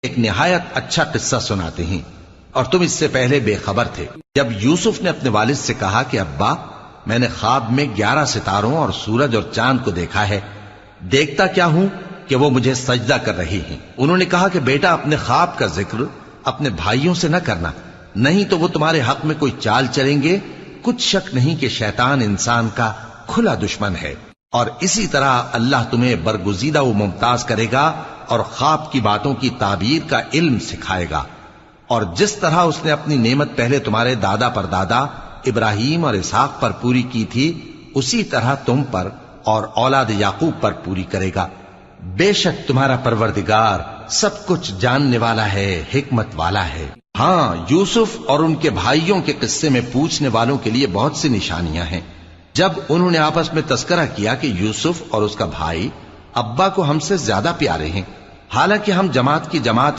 ایک نہایت اچھا قصہ سناتے ہیں، اور تم اس سے پہلے بے خبر تھے۔ جب یوسف نے اپنے والد سے کہا کہ ابا، میں نے خواب میں 11 ستاروں اور سورج اور چاند کو دیکھا ہے، دیکھتا کیا ہوں کہ وہ مجھے سجدہ کر رہی ہیں۔ انہوں نے کہا کہ بیٹا، اپنے خواب کا ذکر اپنے بھائیوں سے نہ کرنا، نہیں تو وہ تمہارے حق میں کوئی چال چلیں گے۔ کچھ شک نہیں کہ شیطان انسان کا کھلا دشمن ہے، اور اسی طرح اللہ تمہیں برگزیدہ و ممتاز کرے گا اور خواب کی باتوں کی تعبیر کا علم سکھائے گا، اور جس طرح اس نے اپنی نعمت پہلے تمہارے دادا پر دادا ابراہیم اور اسحاق پر پوری کی تھی، اسی طرح تم پر اور اولاد یعقوب پر پوری کرے گا۔ بے شک تمہارا پروردگار سب کچھ جاننے والا ہے، حکمت والا ہے۔ ہاں، یوسف اور ان کے بھائیوں کے قصے میں پوچھنے والوں کے لیے بہت سی نشانیاں ہیں۔ جب انہوں نے آپس میں تذکرہ کیا کہ یوسف اور اس کا بھائی ابا کو ہم سے زیادہ پیارے ہیں، حالانکہ ہم جماعت کی جماعت